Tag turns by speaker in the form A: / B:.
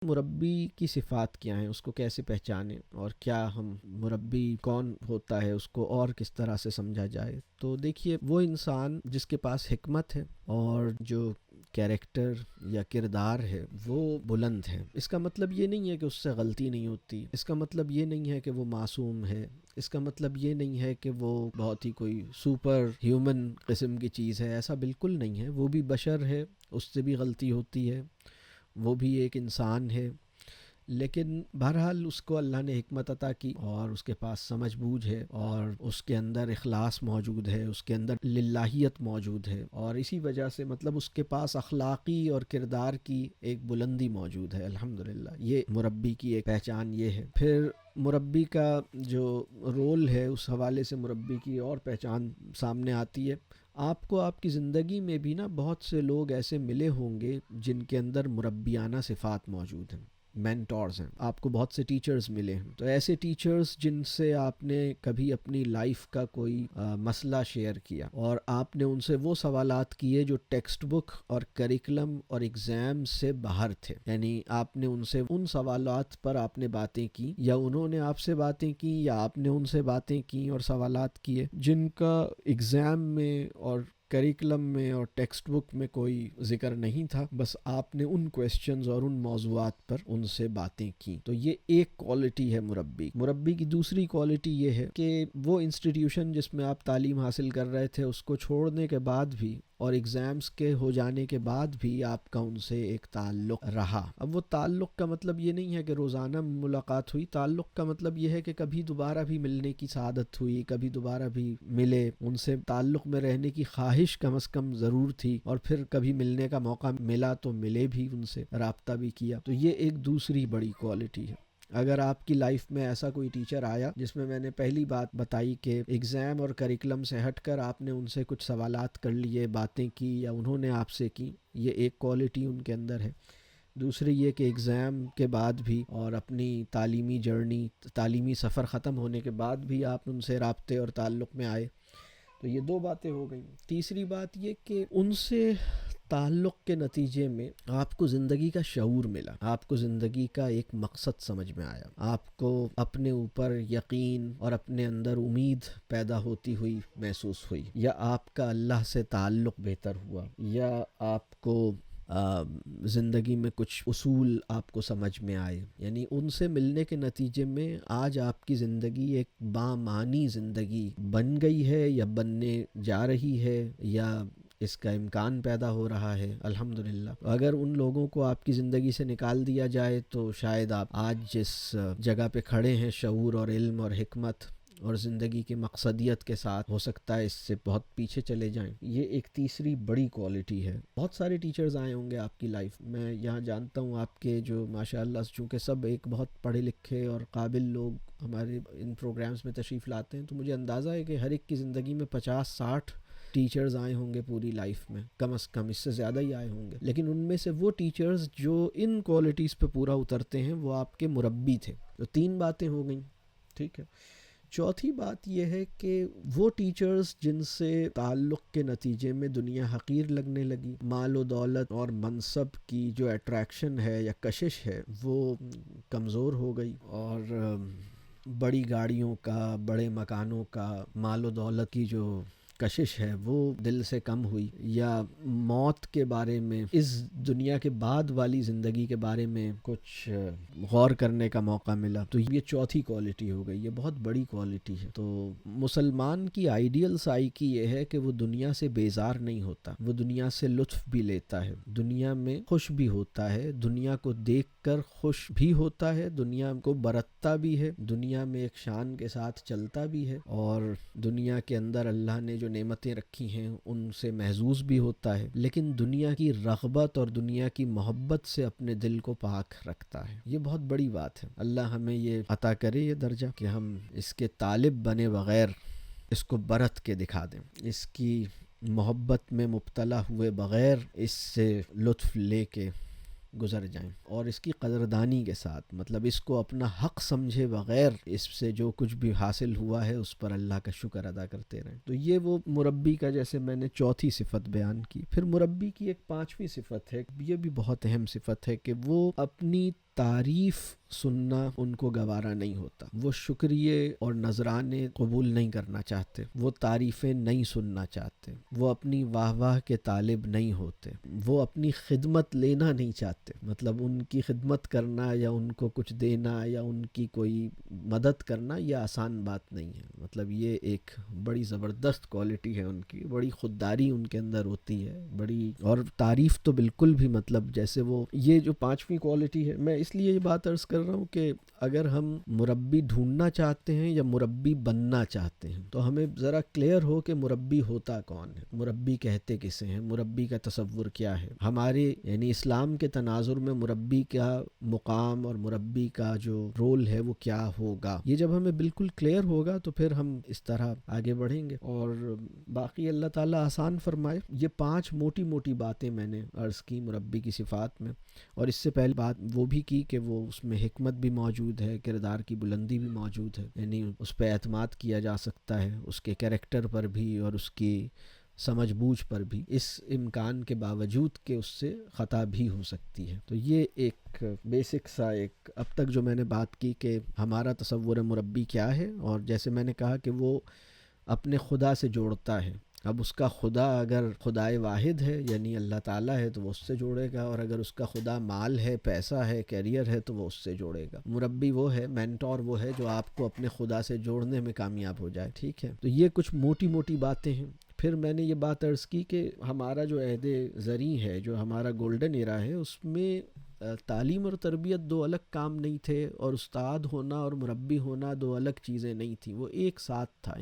A: مربی کی صفات کیا ہیں، اس کو کیسے پہچانیں، اور کیا ہم مربی کون ہوتا ہے اس کو اور کس طرح سے سمجھا جائے؟ تو دیکھیے، وہ انسان جس کے پاس حکمت ہے اور جو کیریکٹر یا کردار ہے وہ بلند ہے. اس کا مطلب یہ نہیں ہے کہ اس سے غلطی نہیں ہوتی، اس کا مطلب یہ نہیں ہے کہ وہ معصوم ہے، اس کا مطلب یہ نہیں ہے کہ وہ بہت ہی کوئی سپر ہیومن قسم کی چیز ہے. ایسا بالکل نہیں ہے. وہ بھی بشر ہے، اس سے بھی غلطی ہوتی ہے، وہ بھی ایک انسان ہے. لیکن بہرحال اس کو اللہ نے حکمت عطا کی اور اس کے پاس سمجھ بوجھ ہے، اور اس کے اندر اخلاص موجود ہے، اس کے اندر للہیت موجود ہے، اور اسی وجہ سے مطلب اس کے پاس اخلاقی اور کردار کی ایک بلندی موجود ہے. الحمدللہ، یہ مربی کی ایک پہچان یہ ہے. پھر مربی کا جو رول ہے، اس حوالے سے مربی کی اور پہچان سامنے آتی ہے. آپ کو آپ کی زندگی میں بھی نا بہت سے لوگ ایسے ملے ہوں گے جن کے اندر مربیانہ صفات موجود ہیں، مینٹورز ہیں. آپ کو بہت سے ٹیچرز ملے ہیں، تو ایسے ٹیچرز جن سے آپ نے کبھی اپنی لائف کا کوئی مسئلہ شیئر کیا اور آپ نے ان سے وہ سوالات کیے جو ٹیکسٹ بک اور کریکلم اور ایگزام سے باہر تھے. یعنی آپ نے ان سے ان سوالات پر آپ نے باتیں کی، یا انہوں نے آپ سے باتیں کی، یا آپ نے ان سے باتیں کی اور سوالات کیے جن کا ایگزام میں اور کریکلم میں اور ٹیکسٹ بک میں کوئی ذکر نہیں تھا. بس آپ نے ان کویسچنز اور ان موضوعات پر ان سے باتیں کی. تو یہ ایک کوالٹی ہے مربی کی. دوسری کوالٹی یہ ہے کہ وہ انسٹیٹیوشن جس میں آپ تعلیم حاصل کر رہے تھے اس کو چھوڑنے کے بعد بھی اور ایگزامز کے ہو جانے کے بعد بھی آپ کا ان سے ایک تعلق رہا. اب وہ تعلق کا مطلب یہ نہیں ہے کہ روزانہ ملاقات ہوئی. تعلق کا مطلب یہ ہے کہ کبھی دوبارہ بھی ملنے کی سعادت ہوئی، کبھی دوبارہ بھی ملے، ان سے تعلق میں رہنے کی خواہش کم از کم ضرور تھی، اور پھر کبھی ملنے کا موقع ملا تو ملے بھی، ان سے رابطہ بھی کیا. تو یہ ایک دوسری بڑی کوالٹی ہے. اگر آپ کی لائف میں ایسا کوئی ٹیچر آیا جس میں نے پہلی بات بتائی کہ ایگزام اور کریکلم سے ہٹ کر آپ نے ان سے کچھ سوالات کر لیے، باتیں کی، یا انہوں نے آپ سے کی، یہ ایک کوالٹی ان کے اندر ہے. دوسری یہ کہ ایگزام کے بعد بھی اور اپنی تعلیمی جرنی، تعلیمی سفر ختم ہونے کے بعد بھی آپ ان سے رابطے اور تعلق میں آئے. تو یہ دو باتیں ہو گئیں. تیسری بات یہ کہ ان سے تعلق کے نتیجے میں آپ کو زندگی کا شعور ملا، آپ کو زندگی کا ایک مقصد سمجھ میں آیا، آپ کو اپنے اوپر یقین اور اپنے اندر امید پیدا ہوتی ہوئی محسوس ہوئی، یا آپ کا اللہ سے تعلق بہتر ہوا، یا آپ کو زندگی میں کچھ اصول آپ کو سمجھ میں آئے. یعنی ان سے ملنے کے نتیجے میں آج آپ کی زندگی ایک بامعنی زندگی بن گئی ہے، یا بننے جا رہی ہے، یا اس کا امکان پیدا ہو رہا ہے. الحمدللہ. اگر ان لوگوں کو آپ کی زندگی سے نکال دیا جائے تو شاید آپ آج جس جگہ پہ کھڑے ہیں، شعور اور علم اور حکمت اور زندگی کی مقصدیت کے ساتھ، ہو سکتا ہے اس سے بہت پیچھے چلے جائیں. یہ ایک تیسری بڑی کوالٹی ہے. بہت سارے ٹیچرز آئے ہوں گے آپ کی لائف میں. یہاں جانتا ہوں آپ کے جو ماشاءاللہ چونکہ سب ایک بہت پڑھے لکھے اور قابل لوگ ہمارے ان پروگرامز میں تشریف لاتے ہیں، تو مجھے اندازہ ہے کہ ہر ایک کی زندگی میں 50-60 ٹیچرز آئے ہوں گے پوری لائف میں، کم از کم اس سے زیادہ ہی آئے ہوں گے. لیکن ان میں سے وہ ٹیچرز جو ان کوالٹیز پہ پورا اترتے ہیں وہ آپ کے مربی تھے. تو 3 باتیں ہو گئیں. ٹھیک ہے. چوتھی بات یہ ہے کہ وہ ٹیچرز جن سے تعلق کے نتیجے میں دنیا حقیر لگنے لگی، مال و دولت اور منصب کی جو اٹریکشن ہے یا کشش ہے وہ کمزور ہو گئی، اور بڑی گاڑیوں کا، بڑے مکانوں کا، مال و دولت کی جو کشش ہے وہ دل سے کم ہوئی، یا موت کے بارے میں، اس دنیا کے بعد والی زندگی کے بارے میں کچھ غور کرنے کا موقع ملا. تو یہ چوتھی کوالٹی ہو گئی. یہ بہت بڑی کوالٹی ہے. تو مسلمان کی آئیڈیل سائیکی یہ ہے کہ وہ دنیا سے بیزار نہیں ہوتا، وہ دنیا سے لطف بھی لیتا ہے، دنیا میں خوش بھی ہوتا ہے، دنیا کو دیکھ کر خوش بھی ہوتا ہے، دنیا کو برتتا بھی ہے، دنیا میں ایک شان کے ساتھ چلتا بھی ہے، اور دنیا کے اندر اللہ نے جو نعمتیں رکھی ہیں ان سے محظوظ بھی ہوتا ہے. لیکن دنیا کی رغبت اور دنیا کی محبت سے اپنے دل کو پاک رکھتا ہے. یہ بہت بڑی بات ہے. اللہ ہمیں یہ عطا کرے یہ درجہ کہ ہم اس کے طالب بنے بغیر اس کو برت کے دکھا دیں، اس کی محبت میں مبتلا ہوئے بغیر اس سے لطف لے کے گزر جائیں، اور اس کی قدردانی کے ساتھ، مطلب اس کو اپنا حق سمجھے بغیر اس سے جو کچھ بھی حاصل ہوا ہے اس پر اللہ کا شکر ادا کرتے رہیں. تو یہ وہ مربی کا، جیسے میں نے چوتھی صفت بیان کی. پھر مربی کی ایک 5ویں صفت ہے، یہ بھی بہت اہم صفت ہے، کہ وہ اپنی تعریف سننا ان کو گوارا نہیں ہوتا، وہ شکریہ اور نذرانے قبول نہیں کرنا چاہتے، وہ تعریفیں نہیں سننا چاہتے، وہ اپنی واہ واہ کے طالب نہیں ہوتے، وہ اپنی خدمت لینا نہیں چاہتے، مطلب ان کی خدمت کرنا یا ان کو کچھ دینا یا ان کی کوئی مدد کرنا یہ آسان بات نہیں ہے، مطلب یہ ایک بڑی زبردست کوالٹی ہے ان کی، بڑی خودداری ان کے اندر ہوتی ہے بڑی، اور تعریف تو بالکل بھی مطلب جیسے وہ یہ جو پانچویں کوالٹی ہے، میں اس لیے یہ بات عرض کر رہا ہوں کہ اگر ہم مربی ڈھونڈنا چاہتے ہیں یا مربی بننا چاہتے ہیں تو ہمیں ذرا کلیئر ہو کہ مربی ہوتا کون ہے، مربی کہتے کسے ہیں، مربی کا تصور کیا ہے، ہمارے یعنی اسلام کے تناظر میں مربی کا مقام اور مربی کا جو رول ہے وہ کیا ہوگا، یہ جب ہمیں بالکل کلیئر ہوگا تو پھر ہم اس طرح آگے بڑھیں گے، اور باقی اللہ تعالیٰ آسان فرمائے۔ یہ 5 موٹی موٹی باتیں میں نے عرض کی مربی کی صفات میں، اور اس سے پہلے بات وہ بھی کی کہ وہ اس میں حکمت بھی موجود ہے، کردار کی بلندی بھی موجود ہے، یعنی اس پہ اعتماد کیا جا سکتا ہے، اس کے کریکٹر پر بھی اور اس کی سمجھ بوجھ پر بھی، اس امکان کے باوجود کہ اس سے خطا بھی ہو سکتی ہے۔ تو یہ ایک بیسک سا ایک اب تک جو میں نے بات کی کہ ہمارا تصور مربی کیا ہے، اور جیسے میں نے کہا کہ وہ اپنے خدا سے جوڑتا ہے، اب اس کا خدا اگر خدائے واحد ہے یعنی اللہ تعالیٰ ہے تو وہ اس سے جوڑے گا، اور اگر اس کا خدا مال ہے، پیسہ ہے، کیریئر ہے تو وہ اس سے جوڑے گا۔ مربی وہ ہے، مینٹور وہ ہے جو آپ کو اپنے خدا سے جوڑنے میں کامیاب ہو جائے، ٹھیک ہے۔ تو یہ کچھ موٹی موٹی باتیں ہیں۔ پھر میں نے یہ بات عرض کی کہ ہمارا جو عہد زریں ہے، جو ہمارا گولڈن ایرا ہے، اس میں تعلیم اور تربیت 2 الگ کام نہیں تھے، اور استاد ہونا اور مربی ہونا 2 الگ چیزیں نہیں تھیں، وہ ایک ساتھ تھا۔